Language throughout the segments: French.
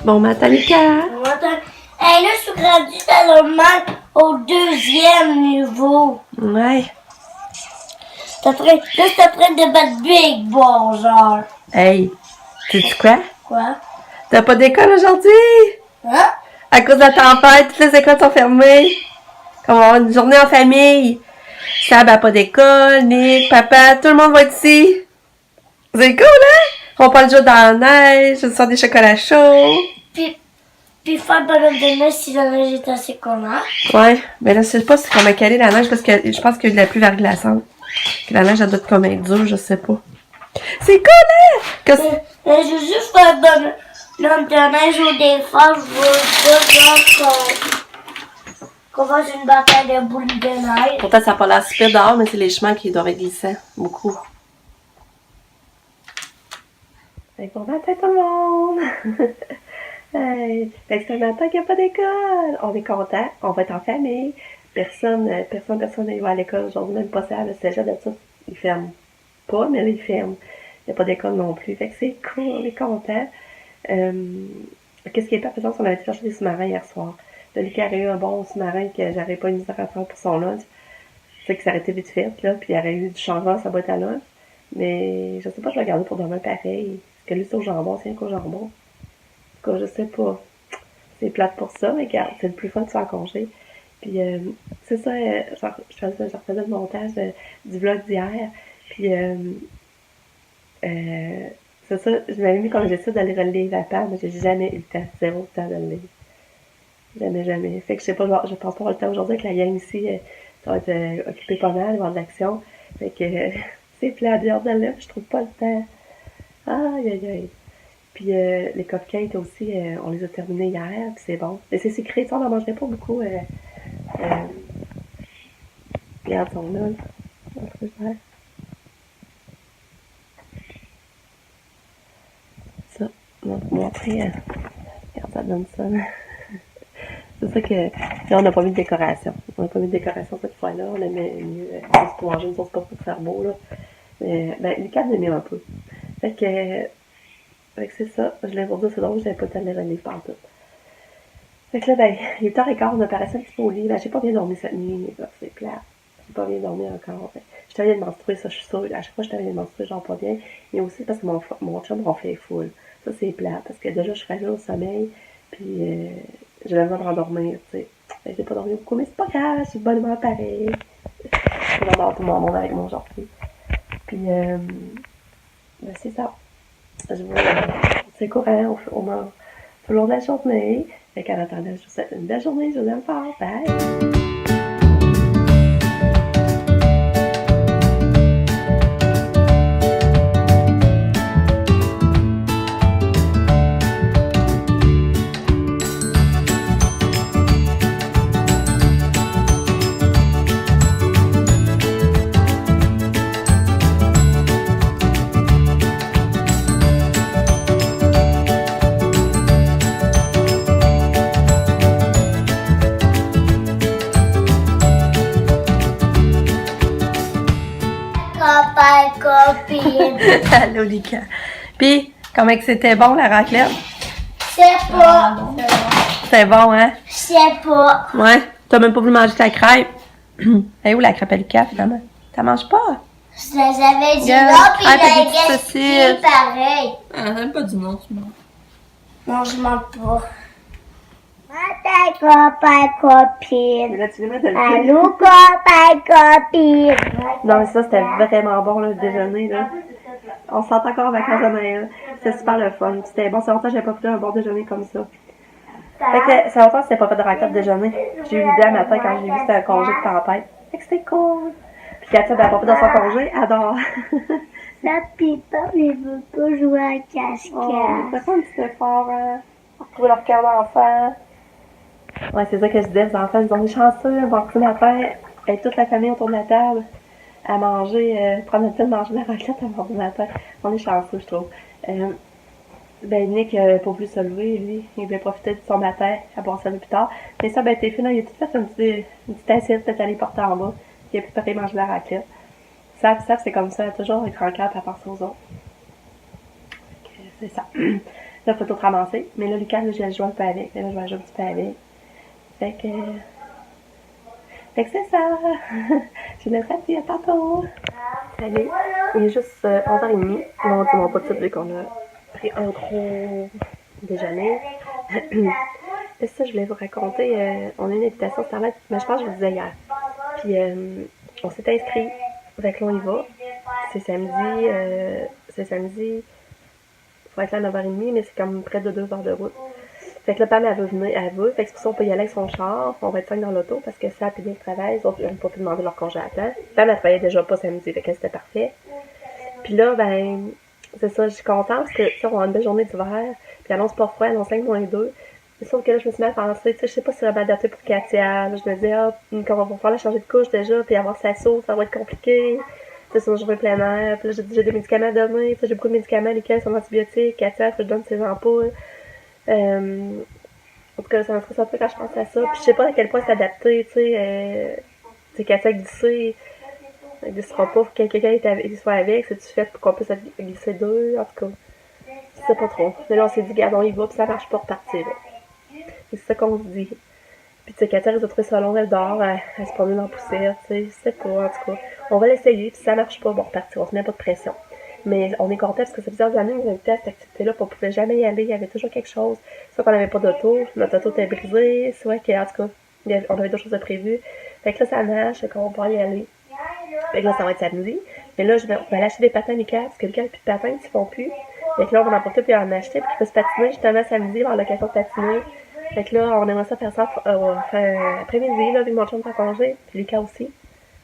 Bon matin, Lucas. Hey, là, je suis rendue dans le mal au 2e niveau. Ouais. Là, c'est en train de battre Big Ball, genre. Hey, sais-tu quoi? Quoi? T'as pas d'école aujourd'hui? Hein? À cause de la tempête, toutes les écoles sont fermées. Comme on va avoir une journée en famille. Sab a pas d'école, Nick, papa, tout le monde va être ici. C'est cool, hein? On va pas le jouer dans la neige, je sors des chocolats chauds. Puis faire le bonhomme de neige si la neige est assez collant. Ouais, mais là, je sais pas si c'est comment caler la neige parce que je pense qu'il y a eu de la pluie verglaçante. Que la neige, elle doit être comme être dure, je sais pas. C'est cool, hein? Que Je veux juste faire le bonhomme de neige au départ. Je veux qu'on fasse une bataille de boules de neige. pourtant, ça n'a pas l'air super dehors, mais c'est les chemins qui doivent être glissants. Beaucoup. Bon matin, tout le monde! Hey, c'est un matin qu'il n'y a pas d'école. On est content. On va être en famille. Personne n'est à l'école aujourd'hui. Même pas ça. Le cégep de ça, il ferme pas, mais là, il ferme. Il n'y a pas d'école non plus. Fait que c'est cool. On est content. Qu'est-ce qui est pas faisant, c'est qu'on avait été chercher des sous-marins hier soir. Le Lucas a eu un bon sous-marin que j'avais pas une misère à faire pour son lunch. C'est que ça aurait été vite fait, là. Puis il y aurait eu du changement à sa boîte à lunch. Mais je sais pas, je vais regarder pour demain pareil. Parce que lui, c'est au jambon, c'est un qu'au jambon. En tout cas, je sais pas. C'est plate pour ça, mais regarde, c'est le plus fun de faire en congé. Puis, c'est ça, je refaisais le montage du vlog d'hier. Puis, c'est ça, je m'avais mis comme j'essaie d'aller relier la page, mais j'ai jamais eu le temps, zéro temps de le lire. Jamais. Fait que je sais pas, je pense pas avoir le temps aujourd'hui avec la gang ici. Ça va être occupé pas mal, avoir de l'action. Fait que c'est plate, j'ai hâte de le lire, je trouve pas le temps. Aïe, aïe, aïe. Puis les cupcakes aussi, on les a terminés hier, puis c'est bon. Mais c'est sucré, ça, on n'en mangerait pas beaucoup. Regarde, ils sont là. Ça, on va vous montrer. Regarde, ça donne ça. C'est ça que. Là, on n'a pas mis de décoration. On n'a pas mis de décoration cette fois-là. On a mis juste pour manger une sauce pas pour faire beau, là. Mais, ben, Lucas l'a mis un peu. Fait que c'est ça. Je l'ai dire, c'est drôle, j'avais pas le temps de les relire partout. Fait que là, ben, il est 8h15, on a paraissé un petit peu au lit. Ben, j'ai pas bien dormi cette nuit, mais là, c'est plate. J'ai pas bien dormi encore. Ben, je t'avais de menstruer, ça, je suis sûre. À chaque fois que je t'avais de menstruer, genre pas bien. Mais aussi parce que mon chum ronflait full. Ça, c'est plate. Parce que déjà, je suis fragile au sommeil. Puis, j'avais besoin de rendormir, tu sais. J'ai pas dormi beaucoup, mais c'est pas grave, je suis de bonne humeur pareil. Je m'endors tout mon monde avec mon genre. Puis, ben, c'est ça. C'est courant au moins tout le long de la journée. Fait qu'en attendant, je vous souhaite une belle journée. Je vous aime fort. Bye! Allô, Lucas. Puis, comment que c'était bon, la raclette? C'est pas. C'était bon, hein? C'est pas. Ouais. T'as même pas voulu manger ta crêpe. Elle est où la crêpe à Lucas, finalement? T'en manges pas? J'avais dit Yeah, non, puis crêpe il avec a du gaspillé saucisse. pareil. Ah, t'aimes pas du non, tu manges. Non, je mange pas. Matin, copain, copine. Là, tu veux mettre Allô, copain, copine. Non, mais ça, c'était vraiment bon, le déjeuner, là. On se sent encore en vacances de Noël. C'était super le fun. C'était bon, c'est longtemps que j'avais pas pris un bon déjeuner comme ça. Fait que, c'est longtemps que c'était pas fait de raclette déjeuner. J'ai eu l'idée un matin quand j'ai vu que c'était un congé de tempête. Fait que c'était cool. Puis Katia, elle a pas fait dans son congé, elle adore. La pipa, mais il veut pas jouer à cache-cache. Oh, c'est pas un petit effort, hein. Retrouver leur cœur d'enfant. Ouais, c'est ça que je disais, les enfants, ils ont des chanceux, ils vont coucher matin, avec toute la famille autour de la table, à manger, prendre le temps de manger la raclette avant le matin. On est chanceux, je trouve. Ben, Nick n'a pas voulu se lever, lui. Il voulait profiter de son matin, à boire ça plus tard. Mais ça, ben, t'es fini, il a tout fait une petite assiette, peut-être aller porter en bas. Il a préparé manger la raclette. Ça, c'est comme ça, toujours être en cap à penser aux autres. C'est ça. Là, faut tout ramasser. Mais là, Lucas, là, je vais jouer un peu avec. Là, je vais jouer un petit peu avec. Fait que c'est ça. Je vous laisse là-dessus. À tantôt. Salut. Il est juste 11h30. Là, on dit mon pas de vu qu'on a pris un gros déjeuner. Et ça, je voulais vous raconter. On a une invitation Starlight, mais je pense que je vous disais hier. Puis, on s'est inscrit. Fait que là, on y va. C'est samedi. Il faut être là à 9h30, mais c'est comme près de 2 heures de route. Fait que là, Pam, elle veut venir, elle veut. Fait que c'est pour ça qu'on peut y aller avec son char. On va être 5 dans l'auto parce que ça a bien le travail. Ils n'ont pas pu demander leur congé à temps. Pam, elle travaillait déjà pas samedi, fait que c'était parfait. Puis là, ben, c'est ça, je suis contente parce que, tu sais, on a une belle journée d'hiver. Puis annonce pas froid, annonce 5-2. Sauf que là, je me suis mal pensée, tu sais, je sais pas si ça va adapter pour Katia. Là, je me disais, quand on va falloir la changer de couche déjà, puis avoir sa sauce, ça va être compliqué. C'est sur une journée plein air. Puis là, j'ai des médicaments à donner. J'ai beaucoup de médicaments, lesquels sont antibiotiques. Katia, faut que je donne ses ampoules. En tout cas, ça me stresse un peu quand je pense à ça. Puis je sais pas à quel point c'est adapté, tu sais. Katia glissée, elle glissera pas. Faut que quelqu'un soit avec. C'est-tu fait pour qu'on puisse glisser deux? En tout cas, je sais pas trop. Mais là, on s'est dit, gardons, il va, puis ça marche pas repartir. C'est ça qu'on se dit. Puis, tu sais, Katia, elle a trouvé ça long, elle dort, elle se promène dans la poussière, tu sais, je sais pas, en tout cas. On va l'essayer, puis si ça marche pas, bon, repartir, on se met pas de pression. Mais on est content parce que ça fait plusieurs années qu'on invitait à cette activité-là, puis on pouvait jamais y aller, il y avait toujours quelque chose. Soit qu'on avait pas d'auto, notre auto était brisée, soit qu'en tout cas, on avait d'autres choses de prévues. Fait que là, ça marche, fait qu'on va pouvoir y aller. Fait que là, ça va être samedi. Mais là, on va aller acheter des patins Lucas, parce que Lucas n'a plus de patins, ils se font plus. Fait que là, on va en porter puis en acheter, puis il peut se patiner justement samedi, avoir l'occasion de patiner. Fait que là, on aimerait ça faire ça après-midi, là, vu que mon chum est en congé, puis Lucas aussi.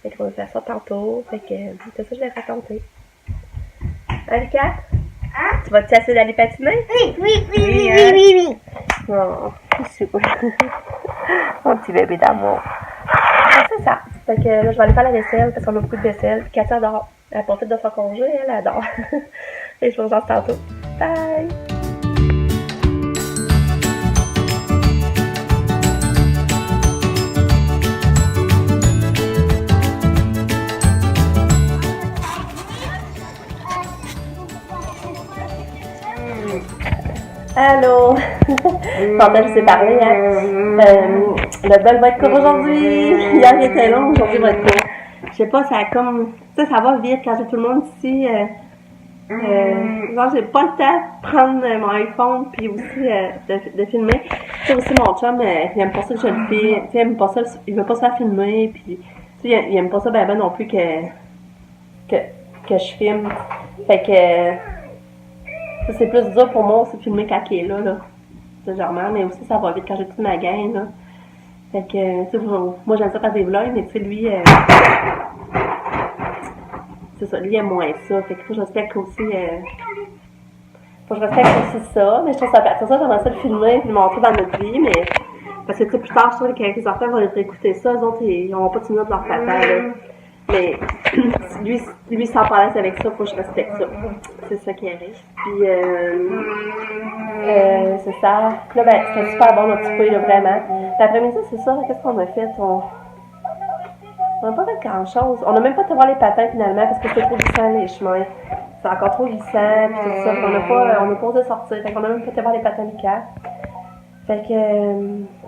Fait qu'on va faire ça tantôt. Fait que c'est ça que je l'ai raconté. Hein, Lucas? Hein? Tu vas-tu essayer d'aller patiner? Oui. Oh, c'est super. Mon petit bébé d'amour. C'est ça. Fait que là, je vais aller faire la vaisselle parce qu'on a beaucoup de vaisselle. Puis Katia adore. Elle a profité de son congé, elle adore. Et je vous rejoins tantôt. Bye! Allô! Chantal, je sais parler, hein? Le bel va être court aujourd'hui. Hier, il était long, aujourd'hui, il va être court. Je sais pas, ça a comme... Tu sais, ça va vite quand j'ai tout le monde ici. Genre, j'ai pas le temps de prendre mon iPhone puis aussi de filmer. Tu sais, aussi, mon chum, il aime pas ça que je le filme. Tu sais, il aime pas ça, il veut pas se faire filmer. Puis, tu sais, il aime pas ça ben non plus que je filme. Fait que... c'est plus dur pour moi aussi de filmer quand il est là. C'est genre, mais aussi ça va vite quand j'ai toute ma gang, là. Fait que, tu sais, moi j'aime ça faire des vlogs, mais tu sais, lui, c'est ça, lui il aime moins ça. Fait que faut que je respecte aussi, ça, mais je trouve ça plate. C'est ça, j'aimerais ça le filmer et le montrer dans notre vie, mais, parce que tu sais, plus tard, je trouve que les enfants vont écouter ça, eux autres, ils n'auront pas de minutes de leur papa, là. Mais lui il s'en parle avec ça, faut que je respecte ça. C'est ça qui arrive. Puis, c'est ça. Puis là, ben, c'était super bon notre souper, là, vraiment. L'après-midi, c'est ça. Qu'est-ce qu'on a fait? On n'a pas fait grand-chose. On n'a même pas été voir les patins, finalement, parce que c'était trop glissant, les chemins. C'est encore trop glissant, puis tout ça. Puis on n'a pas osé sortir. Fait qu'on n'a même pas été voir les patins Lucas. Fait que,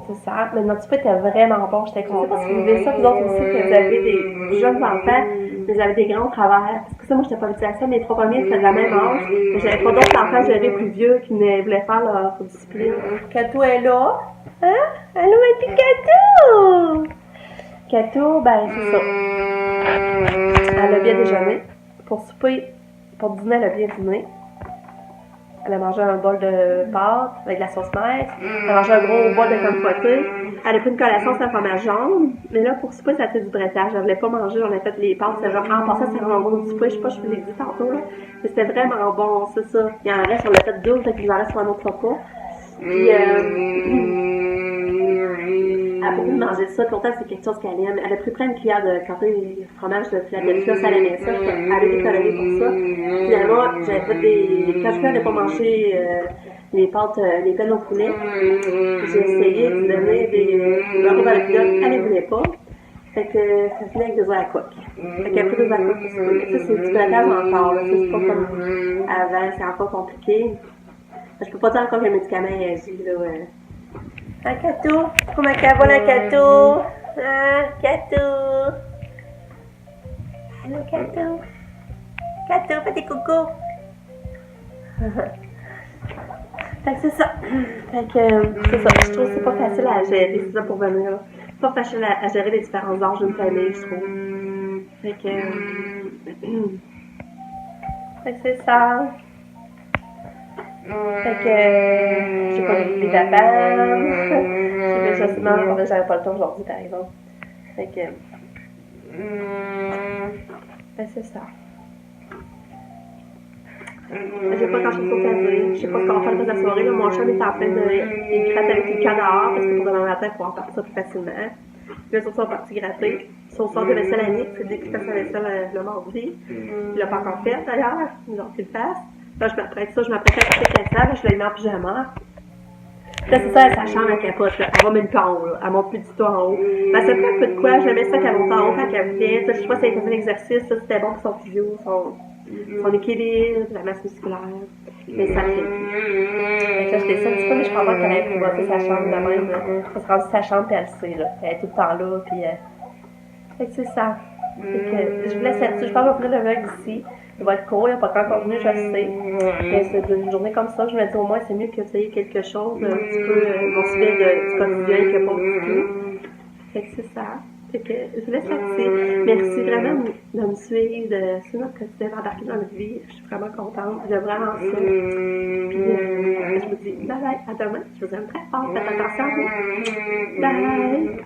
c'est ça. Mais notre souper était vraiment bon. J'étais contente. Je sais pas si vous vivez ça, vous autres aussi, que vous avez des jeunes enfants, mais vous avez des grands travers. Parce que ça, moi, j'étais pas habituée à ça. Mes 3 premiers, c'était de la même âge. Mais j'avais pas d'autres enfants gérés plus vieux qui voulaient faire leur discipline. Katou est là. Hein? Allô, ma petite Katou! Katou, ben, c'est ça. Elle a bien déjeuné. Pour souper, pour dîner, elle a bien dîné. Elle a mangé un bol de pâtes avec de la sauce maître. Elle a mangé un gros bol de crème fouettée. Elle a pris une collation sur un fromage jaune. Mais là, pour souper, ça a été du brettage. Elle voulait pas manger. On a fait les pâtes. C'est vraiment, en passant, c'est vraiment bon du souper. Je sais pas, je vous l'ai dit tantôt, là. Mais c'était vraiment bon, c'est ça. Il en reste, on l'a fait 2, fait qu'il en reste sur un autre repas. Puis, elle a pas pu manger ça. Pourtant, c'est quelque chose qu'elle aime. Elle a pris plein de cuillères de café et fromage de Philadelphie. Ça, elle aimait ça. Elle a été colorée pour ça. Finalement, j'avais fait des... Quand je voulais pas manger les pâtes, les peines au poulet, j'ai essayé de donner des roues à la pilote. Elle ne voulait pas. Fait que ça finit avec 2 œufs à la coque. Fait qu'elle a pris 2 œufs à la coque pour souper. Tu sais, c'est du brettage encore. C'est pas comme avant. C'est encore compliqué. Je peux pas dire encore que le médicament agit, là. Un catou! Comment qu'elle va, le catou? Hein? Catou! Le catou! Catou, fais tes coucous! Fait que c'est ça. Fait que c'est ça. Je trouve que c'est pas facile à gérer, c'est ça pour venir. Là. C'est pas facile à gérer les différents âges d'une famille, je trouve. Fait que. Fait que c'est ça. Fait que j'ai pas vu la femme. J'ai fait justement, j'avais pas le temps aujourd'hui par exemple. Fait que. Fait que c'est ça. J'ai pas grand chose d'autre à dire. Je sais pas ce qu'on va faire de la soirée. Là. Mon chum est en train de. Il gratte avec le canard parce que pour demain matin, il faut pouvoir partir plus facilement. Puis là, sur ça, on est parti gratter. Son soir de vaisselle à Nick, c'est dès qu'il fait sa vaisselle le mardi. Il l'a pas encore fait d'ailleurs. Ils ont qu'il le fasse. Là, je m'apprête à couper Cassandre, je l'ai mis en pyjama. Là, c'est ça, sa chambre, elle capote, là. Elle va même pas en haut, là. Elle monte plus du tout en haut. Mais ça fait un peu de quoi, je mets ça qu'elle monte en haut quand elle venait. Je sais pas si elle faisait l'exercice, ça, c'était bon pour son physio, son équilibre, la masse musculaire. Mais ça fait. Fait que là, je descends un petit peu, mais je crois pas qu'elle ait pu bosser sa chambre de même, là. Ça se rend sa chambre, puis elle le sait, là. Elle est tout le temps là, puis fait que c'est ça. Fait que je vous laisse là-dessus. Je pense qu'on va finir le vlog ici. Il va être court, il n'y a pas grand contenu, je le sais. Mais c'est une journée comme ça, je me dis au moins c'est mieux que tu aies quelque chose un petit peu mensuel du quotidien qu'il n'y a pas du tout. Fait que c'est ça. Fait que je vous laisse là-dessus. Merci vraiment de me suivre, de suivre notre quotidien, d'embarquer dans notre vie. Je suis vraiment contente. J'aime vraiment ça. Puis je vous dis bye bye, à demain. Je vous aime très fort. Faites attention à vous. Bye!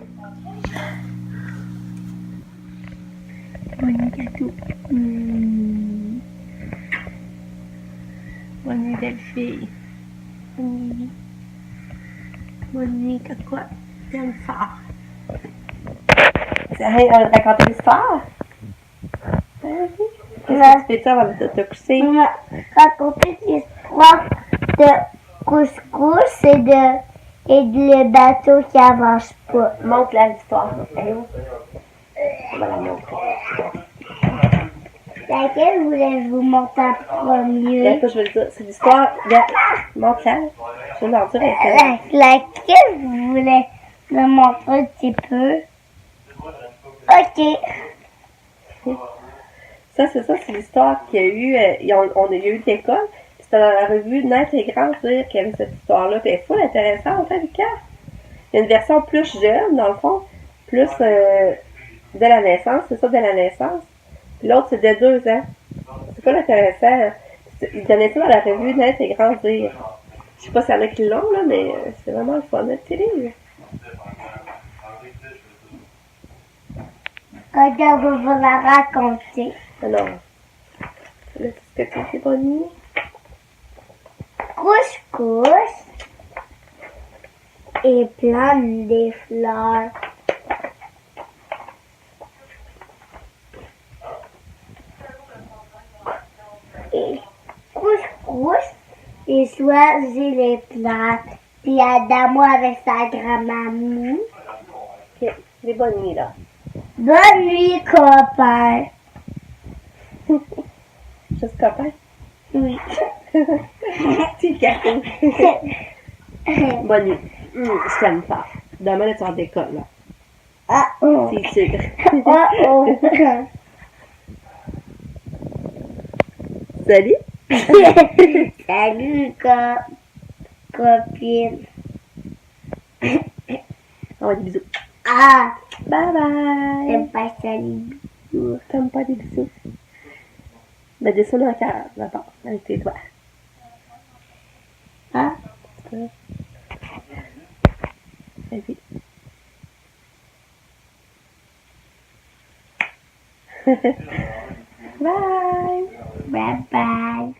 Bonne nuit à tous. Bonne nuit, belle fille. Bonne nuit. Bonne nuit, quoi? Bien fort. Tu as raconté l'histoire? Qu'est-ce que tu fais ça avant de te coucher? On m'a raconté l'histoire de couscous et de le bateau qui avance pas. Montre-la l'histoire. On va la montrer. Laquelle voulez-je vous montrer en premier? Je veux le dire, c'est l'histoire. Montre-la. Je vais leur dire. Laquelle vous voulez me montrer un petit peu? Ok. Ça, c'est l'histoire qu'il y a eu. On a eu d'école. C'était dans la revue Naître et Grandir qu'il y avait cette histoire-là. Puis elle est full intéressante, hein, Lucas? Il y a une version plus jeune, dans le fond. Plus dès la naissance. C'est ça, dès la naissance. Puis l'autre, c'est dès 2 ans. C'est pas intéressant. Il donnait ça dans la revue Naître et Grandir. Je sais pas s'il y en a qui l'ont, là, mais c'est vraiment le fun, le petit livre. Quand on va vous la raconter. Alors, là, qu'est-ce que tu fais, Bonnie? Couscous et plante des fleurs. Et couscous, il choisit les plantes. Puis Adamo avec sa grand-mamie. Ok, les Bonnie, là. Bonne nuit, copain. Juste copain? Oui. Petit gâteau. Bonne nuit. Je t'aime pas. Demain, là, tu vas d'école, là. Ah oh. C'est sûr. Ah oh. Salut. Salut, copine. On va des bisous. Ah, Bye bye. t'aimes pas salut. T'aimes pas des bisous? Ben, descends dans le cœur, d'abord, avec tes doigts. Hein? Vas-y. Bye. Bye bye.